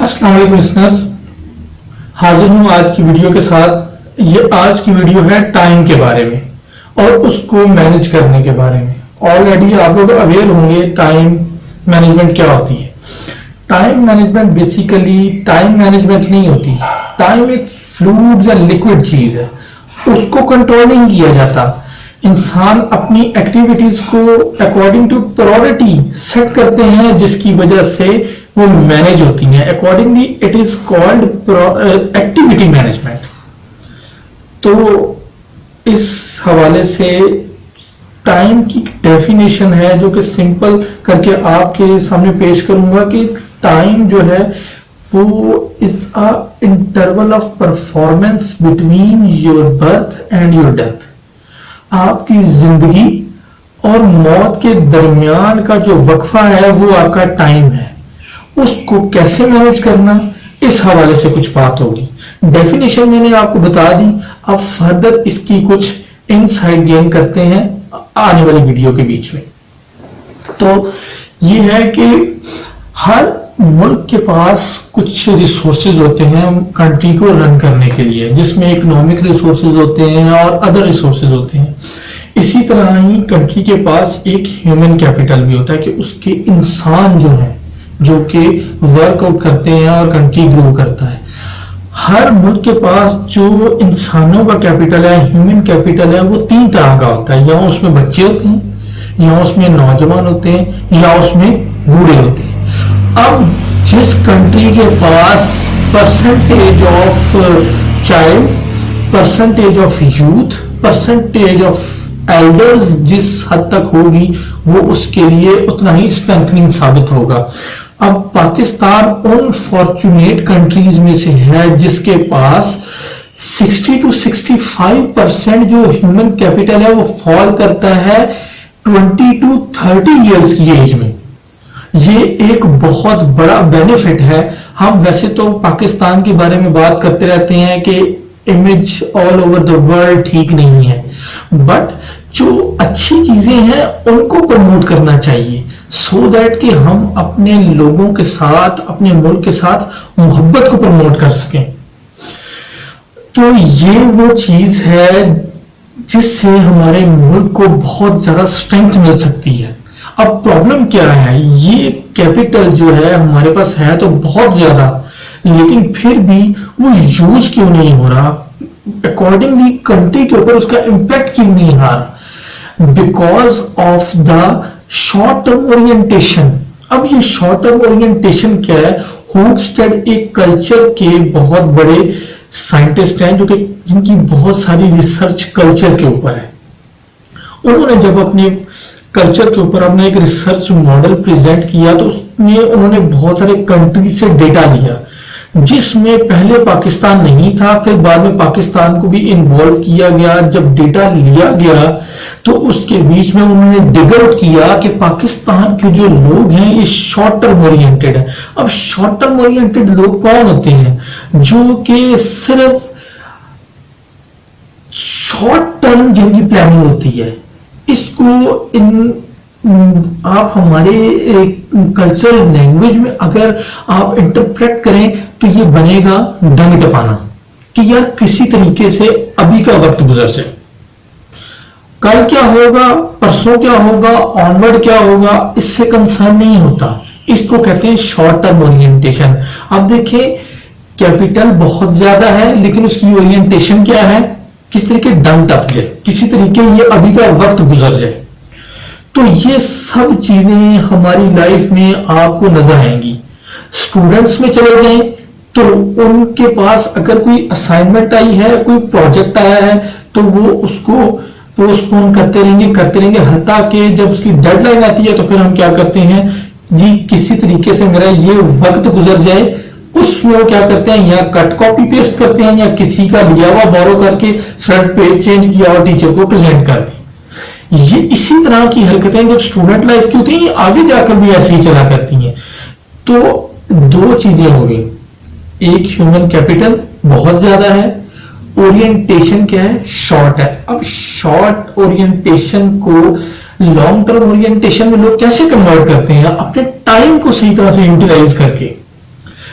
अस्सलाम वालेकुम लिसनर्स, हाजिर हूँ आज की वीडियो के साथ। ये आज की वीडियो है टाइम के बारे में और उसको मैनेज करने के बारे में। ऑलरेडी आप लोग अवेयर होंगे टाइम मैनेजमेंट क्या होती है। Time management basically time management नहीं होती। टाइम एक फ्लूइड या लिक्विड चीज है, उसको कंट्रोल नहीं किया जाता। इंसान अपनी एक्टिविटीज को अकॉर्डिंग टू प्रायोरिटी सेट करते हैं, जिसकी वजह से वो मैनेज होती हैं। Accordingly it is called activity management. तो इस हवाले से टाइम की डेफिनेशन है जो कि सिंपल करके आपके सामने पेश करूंगा कि टाइम जो है वो is a interval of performance between your birth and your death. आपकी जिंदगी और मौत के दरमियान का जो वक्फा है वो आपका टाइम है। उसको कैसे मैनेज करना, इस हवाले से कुछ बात होगी। डेफिनेशन मैंने आपको बता दी, अब फर्दर इसकी कुछ इनसाइट गेन करते हैं आने वाली वीडियो के बीच में। तो ये है कि हर मुल्क के पास कुछ रिसोर्सेज होते हैं कंट्री को रन करने के लिए, जिसमें इकोनॉमिक रिसोर्सेज होते हैं और अदर रिसोर्सेज होते हैं। इसी तरह ही कंट्री के पास एक ह्यूमन कैपिटल भी होता है कि उसके इंसान जो है जो कि वर्कआउट करते हैं और कंट्री ग्रो करता है। हर मुल्क के पास जो इंसानों का कैपिटल है, ह्यूमन कैपिटल है, वो तीन तरह का होता है। या उसमें बच्चे होते हैं, या उसमें नौजवान होते हैं, या उसमें बूढ़े होते हैं। अब जिस कंट्री के पास percentage of child, percentage of youth, percentage of elders जिस हद तक होगी वो उसके लिए उतना ही स्ट्रेंथनिंग साबित होगा। अब पाकिस्तान उन फॉर्चुनेट कंट्रीज में से है जिसके पास 60 to 65% जो ह्यूमन कैपिटल है वो फॉल करता है 20 to 30 इयर्स की एज में। ये एक बहुत बड़ा बेनिफिट है। हम वैसे तो पाकिस्तान के बारे में बात करते रहते हैं कि image all over the world ठीक नहीं है, बट जो अच्छी चीजें हैं उनको प्रमोट करना चाहिए सो दैट कि हम अपने लोगों के साथ, अपने मुल्क के साथ मोहब्बत को प्रमोट कर सकें। तो ये वो चीज है जिससे हमारे मुल्क को बहुत ज्यादा स्ट्रेंथ मिल सकती है। अब प्रॉब्लम क्या है, ये कैपिटल जो है हमारे पास है तो बहुत ज्यादा, लेकिन फिर भी वो यूज क्यों नहीं हो रहा, अकॉर्डिंगली कंट्री के ऊपर उसका इंपैक्ट क्यों नहीं आ रहा? Because of the short term orientation. अब ये शॉर्ट टर्म ओरिएंटेशन क्या है? होपस्टेड एक कल्चर के बहुत बड़े साइंटिस्ट हैं जो कि जिनकी बहुत सारी रिसर्च कल्चर के ऊपर है। उन्होंने जब अपने कल्चर के ऊपर अपना एक रिसर्च मॉडल प्रेजेंट किया तो उसमें उन्होंने बहुत सारे कंट्री से डेटा लिया, जिसमें पहले पाकिस्तान नहीं था, फिर बाद में पाकिस्तान को भी इन्वॉल्व किया गया। जब डेटा लिया गया तो उसके बीच में उन्होंने डिग आउट किया कि पाकिस्तान के जो लोग हैं ये शॉर्ट टर्म ओरिएंटेड है। अब शॉर्ट टर्म ओरिएंटेड लोग कौन होते हैं? जो कि सिर्फ शॉर्ट टर्म जिनकी प्लानिंग होती है। इसको आप हमारे कल्चरल लैंग्वेज में अगर आप इंटरप्रेट करें तो ये बनेगा डंग टपाना कि यार किसी तरीके से अभी का वक्त गुजर जाए, कल क्या होगा, परसों क्या होगा, ऑनवर्ड क्या होगा, इससे कंसर्न नहीं होता। इसको कहते हैं शॉर्ट टर्म ओरिएंटेशन। अब देखिए कैपिटल बहुत ज्यादा है लेकिन उसकी ओरिएंटेशन क्या है? किस तरीके डंग टप जाए, किसी तरीके ये अभी का वक्त गुजर जाए। तो ये सब चीजें हमारी लाइफ में आपको नजर आएंगी। स्टूडेंट्स में चले जाएं तो उनके पास अगर कोई असाइनमेंट आई है, कोई प्रोजेक्ट आया है, तो वो उसको पोस्टपोन करते रहेंगे हत्ता कि जब उसकी डेडलाइन आती है तो फिर हम क्या करते हैं जी, किसी तरीके से मेरा ये वक्त गुजर जाए। उसमें वो क्या करते हैं, या कट कॉपी पेस्ट करते हैं या किसी का लिया हुआ बोरो करके फ्रंट पेज चेंज किया और टीचर को प्रेजेंट कर दें। ये इसी तरह की हरकतें जब स्टूडेंट लाइफ की होती है आगे जाकर भी ऐसे ही चला करती हैं। तो दो चीजें हो गई, एक ह्यूमन कैपिटल बहुत ज्यादा है, ओरिएंटेशन क्या है? शॉर्ट है। अब शॉर्ट ओरिएंटेशन को लॉन्ग टर्म ओरिएंटेशन में लोग कैसे कन्वर्ट करते हैं? अपने टाइम को सही तरह से यूटिलाइज करके।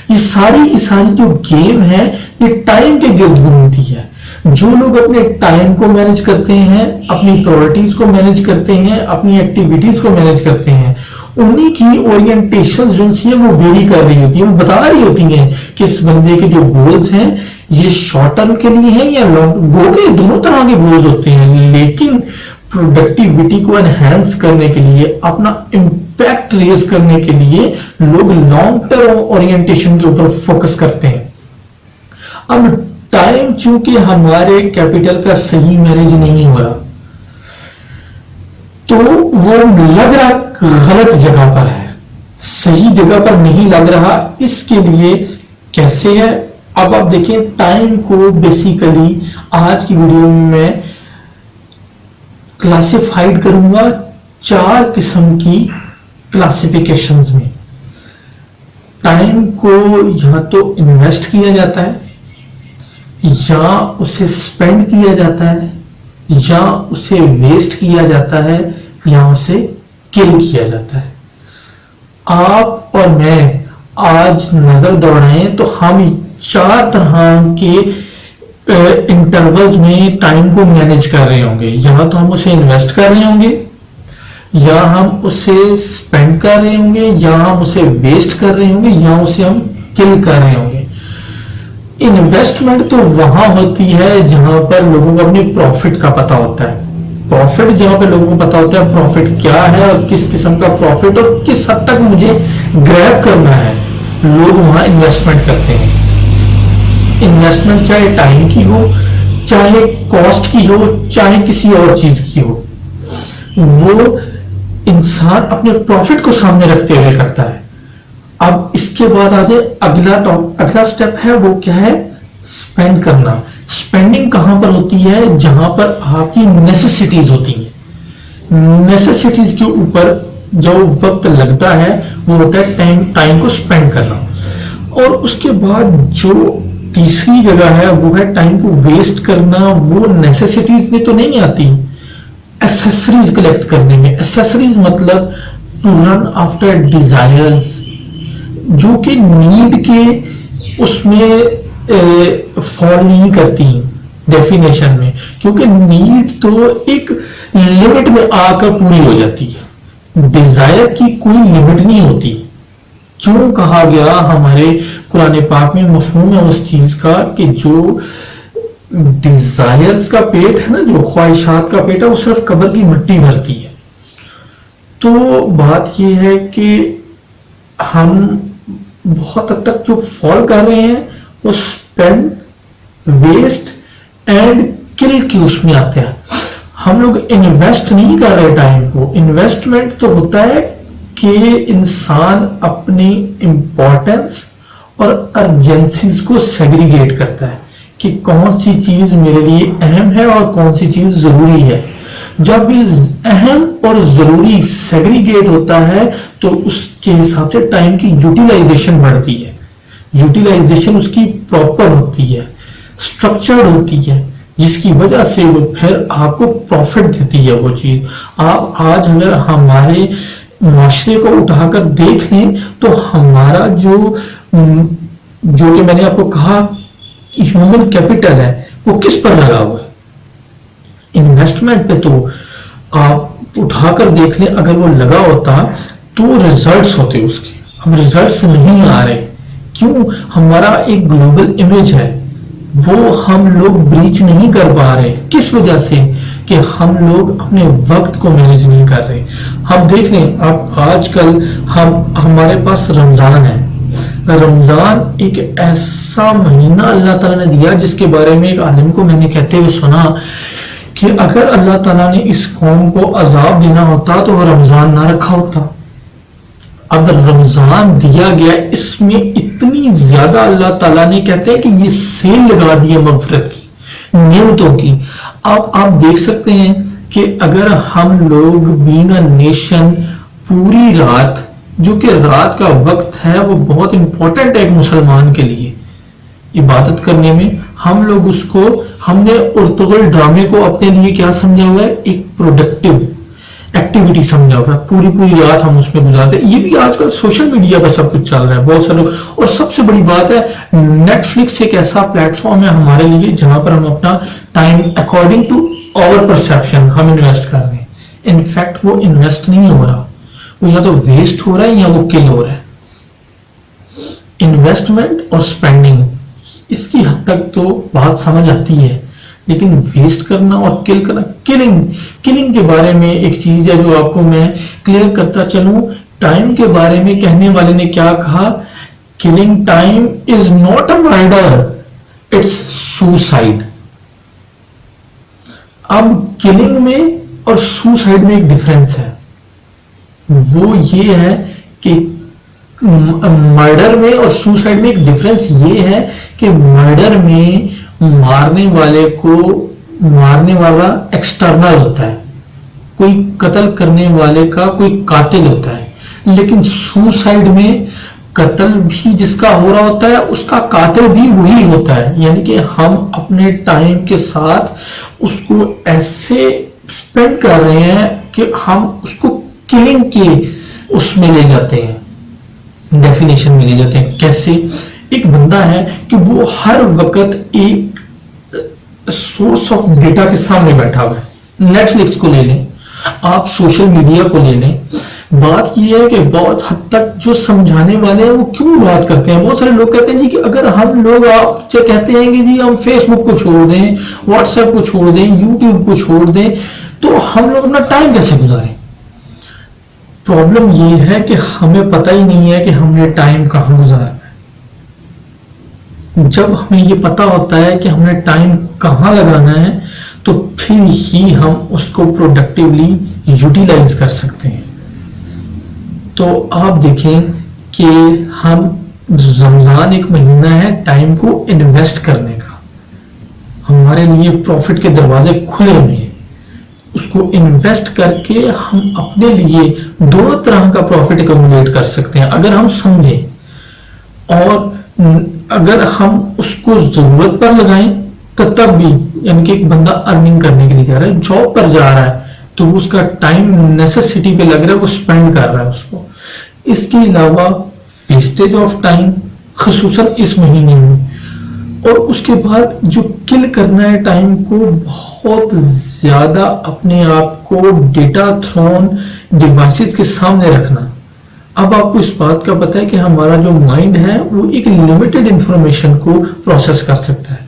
ये सारी जो गेम है ये टाइम के गिर्द घूमती है। जो लोग अपने टाइम को मैनेज करते हैं, अपनी प्रायोरिटीज को मैनेज करते हैं, अपनी एक्टिविटीज को मैनेज करते हैं, उन्हीं की ओरिएंटेशन जो है वो वेरी कर रही होती है, वो बता रही होती है कि इस बंदे के जो गोल्स हैं ये शॉर्ट टर्म के लिए हैं या लॉन्ग। गो के दोनों तरह के गोल्स होते हैं, लेकिन प्रोडक्टिविटी को एनहेंस करने के लिए, अपना इम्पैक्ट रेज करने के लिए लोग लॉन्ग टर्म ओरिएंटेशन के ऊपर फोकस करते हैं। अब टाइम चूंकि हमारे कैपिटल का सही मैनेज नहीं हो रहा, तो वो लग रहा गलत जगह पर है, सही जगह पर नहीं लग रहा। इसके लिए कैसे है, अब आप देखिए टाइम को बेसिकली आज की वीडियो में मैं क्लासिफाइड करूंगा 4 किस्म की क्लासिफिकेशंस में। टाइम को या तो इन्वेस्ट किया जाता है, या उसे स्पेंड किया जाता है, या उसे वेस्ट किया जाता है, या उसे किल किया जाता है। आप और मैं आज नजर दौड़ाएं तो हम 4 तरह के इंटरवल्स में टाइम को मैनेज कर रहे होंगे। या तो हम उसे इन्वेस्ट कर रहे होंगे, या हम उसे स्पेंड कर रहे होंगे, या हम उसे वेस्ट कर रहे होंगे, या उसे हम किल कर रहे होंगे। इन्वेस्टमेंट तो वहां होती है जहां पर लोगों को अपनी प्रॉफिट का पता होता है। प्रॉफिट जहां पे लोगों को पता होता है प्रॉफिट क्या है और किस किस्म का प्रॉफिट और किस हद तक मुझे ग्रैब करना है, लोग वहां इन्वेस्टमेंट करते हैं। इन्वेस्टमेंट चाहे टाइम की हो, चाहे कॉस्ट की हो, चाहे किसी और चीज की हो, वो इंसान अपने प्रॉफिट को सामने रखते हुए करता है। अब इसके बाद आ जाए अगला स्टेप है, वो क्या है, स्पेंड करना। स्पेंडिंग कहां पर होती है, जहां पर आपकी नेसेसिटीज होती है। नेसेसिटीज के ऊपर जो वक्त लगता है वो होता है टाइम को स्पेंड करना। और उसके बाद जो तीसरी जगह है वो है टाइम को वेस्ट करना। वो नेसेसिटीज में तो नहीं आती, एसेसरीज कलेक्ट करने में। एसेसरीज मतलब टू रन आफ्टर डिजायर्स, जो कि नीड के उसमें फॉल नहीं करती डेफिनेशन में, क्योंकि नीड तो एक लिमिट में आकर पूरी हो जाती है, डिजायर की कोई लिमिट नहीं होती। क्यों कहा गया हमारे कुरान पाक में मफहूम है उस चीज का कि जो डिजायर्स का पेट है ना, जो ख्वाहिशात का पेट है, वो सिर्फ कब्र की मिट्टी भरती है। तो बात यह है कि हम बहुत हद तक जो फॉल कर रहे हैं वो स्पेंड, वेस्ट एंड किल की उसमें आते हैं। हम लोग इन्वेस्ट नहीं कर रहे टाइम को। इन्वेस्टमेंट तो होता है कि इंसान अपनी इंपॉर्टेंस और अर्जेंसीज को सेग्रीगेट करता है कि कौन सी चीज मेरे लिए अहम है और कौन सी चीज जरूरी है। जब ये अहम और जरूरी सेग्रीगेट होता है तो उसके हिसाब से टाइम की यूटिलाइजेशन बढ़ती है। यूटिलाइजेशन उसकी प्रॉपर होती है, स्ट्रक्चर्ड होती है, जिसकी वजह से वो फिर आपको प्रॉफिट देती है वो चीज। आप आज अगर हमारे माशरे को उठाकर देख लें तो हमारा जो कि मैंने आपको कहा ह्यूमन कैपिटल है वो किस पर लगा हुआ है, इन्वेस्टमेंट पे। तो आप उठाकर देख लें, अगर वो लगा होता तो रिजल्ट्स होते उसके। अब रिजल्ट्स नहीं आ रहे, क्यों? हमारा एक ग्लोबल इमेज है वो हम लोग ब्रीच नहीं कर पा रहे। किस वजह से? कि हम लोग अपने वक्त को मैनेज नहीं कर रहे। हम देख लें, अब आजकल हमारे पास रमजान है। रमजान एक ऐसा महीना अल्लाह ताला ने दिया जिसके बारे में एक आलिम को मैंने कहते हुए सुना कि अगर अल्लाह ताला ने इस कौम को अजाब देना होता तो रमजान ना रखा होता। अब रमजान दिया गया, इसमें इतनी ज्यादा अल्लाह ताला ने कहते हैं कि ये सेल लगा दी है मगफिरत की, नियमतों की। अब आप देख सकते हैं कि अगर हम लोग बीइंग अ नेशन पूरी रात, जो कि रात का वक्त है वो बहुत इंपॉर्टेंट है एक मुसलमान के लिए इबादत करने में, हम लोग उसको, हमने उर्तुगल ड्रामे को अपने लिए क्या समझा हुआ है, एक प्रोडक्टिव एक्टिविटी समझा हुआ है, पूरी पूरी रात हम उसमें गुजारते हैं। ये भी आजकल सोशल मीडिया पर सब कुछ चल रहा है, बहुत सारे लोग। और सबसे बड़ी बात है, नेटफ्लिक्स एक ऐसा प्लेटफॉर्म है हमारे लिए जहां पर हम अपना time according to our perception हम इन्वेस्ट कर रहे हैं। इनफैक्ट वो इन्वेस्ट नहीं हो रहा, वो या तो वेस्ट हो रहा है या वो किल हो रहा है। इन्वेस्टमेंट और स्पेंडिंग, इसकी हद तक तो बात समझ आती है, लेकिन वेस्ट करना और किल करना, किलिंग के बारे में एक चीज है जो आपको मैं क्लियर करता चलूं। टाइम के बारे में कहने वाले ने क्या कहा, killing time is not a murder, it's suicide. अब किलिंग में और सुसाइड में एक डिफरेंस है, वो ये है कि मर्डर में और सुसाइड में एक डिफरेंस ये है कि मर्डर में मारने वाला एक्सटर्नल होता है, कोई कत्ल करने वाले का कोई कातिल होता है, लेकिन सुसाइड में कत्ल भी जिसका हो रहा होता है उसका कातिल भी वही होता है। यानी कि हम अपने टाइम के साथ उसको ऐसे स्पेंड कर रहे हैं कि हम उसको किलिंग के उसमें ले जाते हैं, डेफिनेशन में ले जाते हैं। कैसे? एक बंदा है कि वो हर वक्त एक सोर्स ऑफ डेटा के सामने बैठा हुआ है। नेटफ्लिक्स को ले लें, आप सोशल मीडिया को ले लें। बात यह है कि बहुत हद तक जो समझाने वाले हैं वो क्यों बात करते हैं, बहुत सारे लोग कहते हैं जी कि अगर हम लोग आपसे कहते हैं कि जी हम फेसबुक को छोड़ दें, व्हाट्सएप को छोड़ दें, यूट्यूब को छोड़ दें, तो हम लोग अपना टाइम कैसे गुजारें। प्रॉब्लम ये है कि हमें पता ही नहीं है कि हमने टाइम कहां गुजारना है। जब हमें ये पता होता है कि हमने टाइम कहां लगाना है, तो फिर ही हम उसको प्रोडक्टिवली यूटिलाइज कर सकते हैं। तो आप देखें कि हम रमजान एक महीना है टाइम को इन्वेस्ट करने का, हमारे लिए प्रॉफिट के दरवाजे खुले हुए हैं। उसको इन्वेस्ट करके हम अपने लिए दो तरह का प्रॉफिट एक्यूमुलेट कर सकते हैं अगर हम समझें, और अगर हम उसको जरूरत पर लगाएं तो तब भी, यानी कि एक बंदा अर्निंग करने के लिए जा रहा है, जॉब पर जा रहा है, तो उसका टाइम नेसेसिटी पे लग रहा है, वो स्पेंड कर रहा है उसको। इसके अलावा वेस्टेज ऑफ टाइम खुसूसन इस महीने में, और उसके बाद जो किल करना है टाइम को, बहुत ज्यादा अपने आप को डेटा थ्रोन डिवाइसेस के सामने रखना। अब आपको इस बात का पता है कि हमारा जो माइंड है वो एक लिमिटेड इंफॉर्मेशन को प्रोसेस कर सकता है,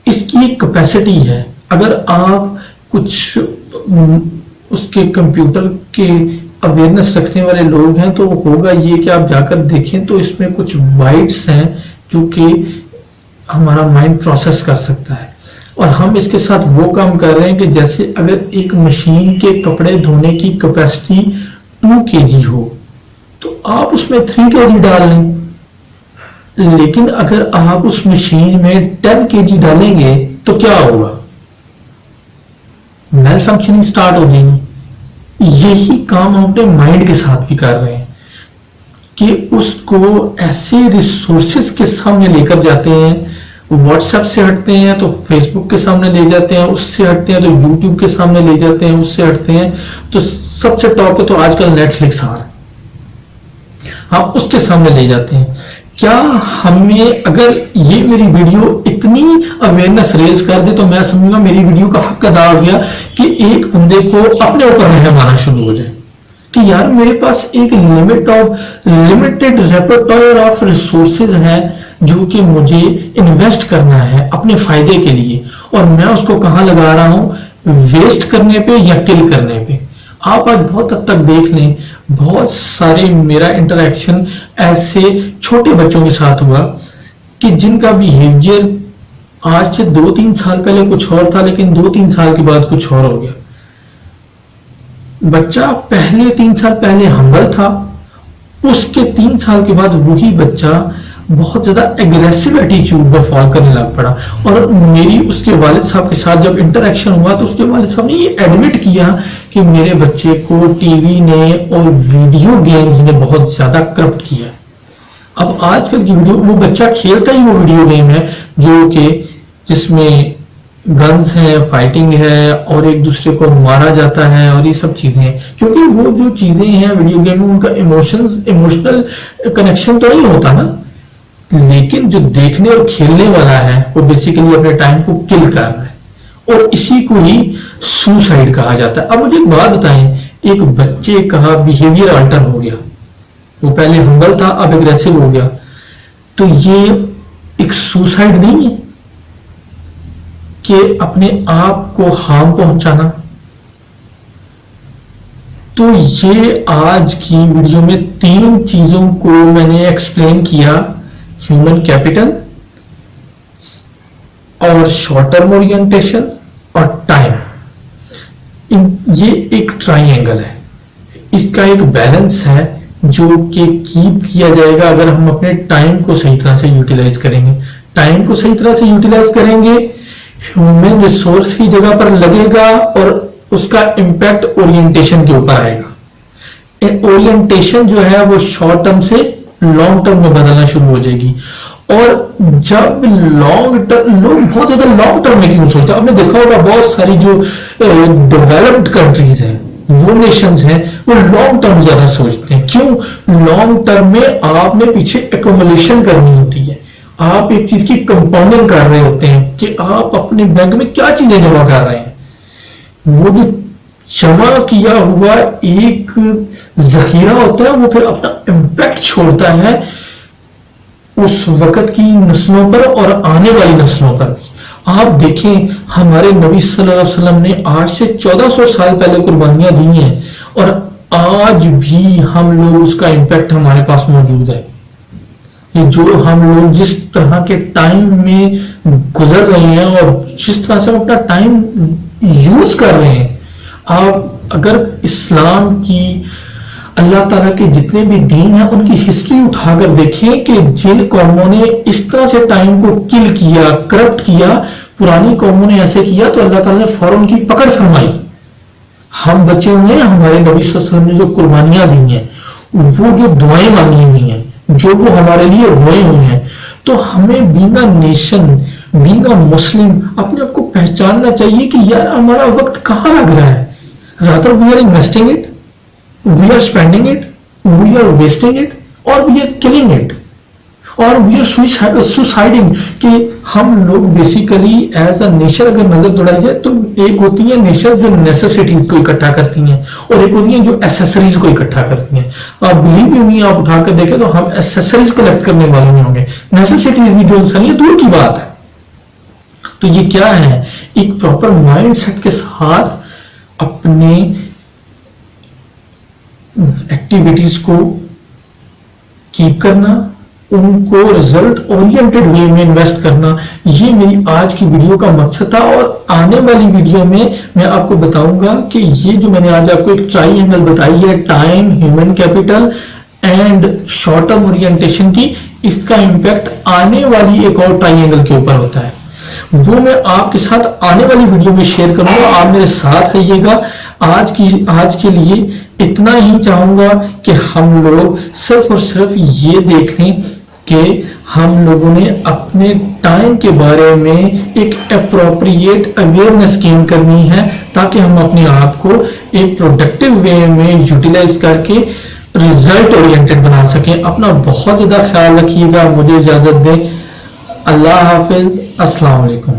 इसकी एक कैपेसिटी है। अगर आप कुछ उसके कंप्यूटर के अवेयरनेस रखने वाले लोग हैं तो होगा ये कि आप जाकर देखें तो इसमें कुछ बाइट्स हैं जो कि हमारा माइंड प्रोसेस कर सकता है, और हम इसके साथ वो काम कर रहे हैं कि जैसे अगर एक मशीन के कपड़े धोने की कैपेसिटी 2 kg हो तो आप उसमें 3 kg डाल लें, लेकिन अगर आप उस मशीन में 10 kg डालेंगे तो क्या होगा, मेल फंक्शनिंग स्टार्ट हो जाएगी। यही काम हम अपने माइंड के साथ भी कर रहे हैं कि उसको ऐसे रिसोर्सेज के सामने लेकर जाते हैं, व्हाट्सएप से हटते हैं तो फेसबुक के सामने ले जाते हैं, उससे हटते हैं तो यूट्यूब के सामने ले जाते हैं, उससे हटते हैं तो सबसे टॉप पे तो आजकल नेटफ्लिक्स आ रहा है, हम उसके सामने ले जाते हैं। क्या हमें, अगर ये मेरी वीडियो इतनी अवेयरनेस रेज कर दे तो मैं समझूंगा मेरी वीडियो का हक अदा हो गया कि एक बंदे को अपने ऊपर रहम आना शुरू हो जाए कि यार मेरे पास एक लिमिटेड रेपर्टोयर ऑफ रिसोर्सेज है जो कि मुझे इन्वेस्ट करना है अपने फायदे के लिए, और मैं उसको कहां लगा रहा हूं, वेस्ट करने पे या किल करने पे। आप आज बहुत हद तक देख लें, बहुत सारे मेरा इंटरेक्शन ऐसे छोटे बच्चों के साथ हुआ कि जिनका बिहेवियर आज से 2-3 साल पहले कुछ और था, लेकिन 2-3 साल के बाद कुछ और हो गया। बच्चा पहले 3 साल पहले हम्बल था, उसके 3 साल के बाद वही बच्चा बहुत ज्यादा एग्रेसिव एटीट्यूड पर फॉल करने लग पड़ा। और मेरी उसके वालिद साहब के साथ जब इंटरेक्शन हुआ तो उसके वालिद साहब ने ये एडमिट किया कि मेरे बच्चे को टीवी ने और वीडियो गेम्स ने बहुत ज्यादा करप्ट किया। अब आजकल की वीडियो, वो बच्चा खेलता ही वो वीडियो गेम है जो कि जिसमें गन्स हैं, फाइटिंग है और एक दूसरे को मारा जाता है और ये सब चीजें हैं, क्योंकि वो जो चीजें हैं वीडियो गेम में उनका इमोशनल कनेक्शन तो नहीं होता ना, लेकिन जो देखने और खेलने वाला है वो बेसिकली अपने टाइम को किल कर रहा है, और इसी को ही सुसाइड कहा जाता है। अब मुझे एक बात बताएं, एक बच्चे का बिहेवियर अल्टर हो गया, वो पहले हम्बल था अब एग्रेसिव हो गया, तो ये एक सुसाइड नहीं है कि अपने आप को हार्म पहुंचाना? तो ये आज की वीडियो में 3 चीजों को मैंने एक्सप्लेन किया, ह्यूमन कैपिटल और शॉर्ट टर्म ओरिएंटेशन और टाइम। ये एक ट्राइंगल है, इसका एक बैलेंस है जो कि कीप किया जाएगा अगर हम अपने टाइम को सही तरह से यूटिलाइज करेंगे। टाइम को सही तरह से यूटिलाइज करेंगे, ह्यूमन रिसोर्स की जगह पर लगेगा और उसका इंपैक्ट ओरिएंटेशन के ऊपर आएगा। ओरिएंटेशन जो है वो शॉर्ट टर्म से लॉन्ग टर्म में बदलना शुरू हो जाएगी, और जब लॉन्ग टर्म, लोग बहुत ज्यादा लॉन्ग टर्म में क्यों सोचते हैं? आपने देखा होगा बहुत सारी जो डेवलप्ड कंट्रीज हैं, वो नेशंस हैं, वो लॉन्ग टर्म ज्यादा सोचते हैं। क्यों? लॉन्ग टर्म में आपने पीछे एक्यूमुलेशन करनी होती है, आप एक चीज की कंपाउंडिंग कर रहे होते हैं कि आप अपने बैंक में क्या चीजें जमा कर रहे हैं। वो जो जमा किया हुआ एक जखीरा होता है वो फिर अपना इंपैक्ट छोड़ता है उस वक्त की नस्लों पर और आने वाली नस्लों पर भी। आप देखें, हमारे नबी सल्लल्लाहु अलैहि वसल्लम ने आज से 1400 साल पहले कुर्बानियां दी हैं, और आज भी हम लोग उसका इंपैक्ट हमारे पास मौजूद है। ये जो हम लोग जिस तरह के टाइम में गुजर रहे हैं और जिस तरह से हम अपना टाइम यूज कर रहे हैं, आप अगर इस्लाम की, अल्लाह ताला के जितने भी दीन हैं उनकी हिस्ट्री उठाकर देखें कि जिन कौमों ने इस तरह से टाइम को किल किया, करप्ट किया, पुरानी कौमों ने ऐसे किया तो अल्लाह ताला ने फौरन उनकी पकड़ फरमाई। हम बचे हुए हैं, हमारे नबी सल्लल्लाहु अलैहि वसल्लम ने जो कुर्बानियां दी हैं, वो जो दुआएं मांगी हुई हैं, जो वो हमारे लिए रोए हुए हैं, तो हमें बीना नेशन, बीना मुस्लिम अपने आप को पहचानना चाहिए कि यार हमारा वक्त कहाँ लग रहा है। Rather we are investing it, we are spending it, we are wasting it, और we are killing it, और we are suiciding। कि हम लोग बेसिकली एज अ नेचर अगर नजर दौड़ाई जाए तो एक होती है नेचर जो नेसेसिटीज को इकट्ठा करती हैं, और एक होती है जो एसेसरीज को इकट्ठा करती हैं। आप बिलीव भी नहीं, आप उठाकर देखें तो हम एसेसरीज कलेक्ट करने वाले नहीं होंगे, नेसेसिटीज भी जो इंसान, ये दूर की बात है। तो ये क्या है? एक प्रॉपर माइंड सेट के साथ अपने एक्टिविटीज को कीप करना, उनको रिजल्ट ओरिएंटेड वे में इन्वेस्ट करना, ये मेरी आज की वीडियो का मकसद था। और आने वाली वीडियो में मैं आपको बताऊंगा कि ये जो मैंने आज आपको एक ट्राइंगल बताई है, time, human capital and short term orientation की, इसका इंपैक्ट आने वाली एक और ट्राइंगल के ऊपर होता है। वो मैं आपके साथ आने वाली वीडियो में शेयर करूंगा, आप मेरे साथ रहिएगा। आज के लिए इतना ही चाहूंगा कि हम लोग सिर्फ और सिर्फ ये देख लें कि हम लोगों ने अपने टाइम के बारे में एक अप्रोप्रिएट अवेयरनेस गेन करनी है, ताकि हम अपने आप को एक प्रोडक्टिव वे में यूटिलाइज करके रिजल्ट ओरिएंटेड बना सकें। अपना बहुत ज्यादा ख्याल रखिएगा, मुझे इजाजत दें। अल्लाह हाफिज, अस्सलाम वालेकुम।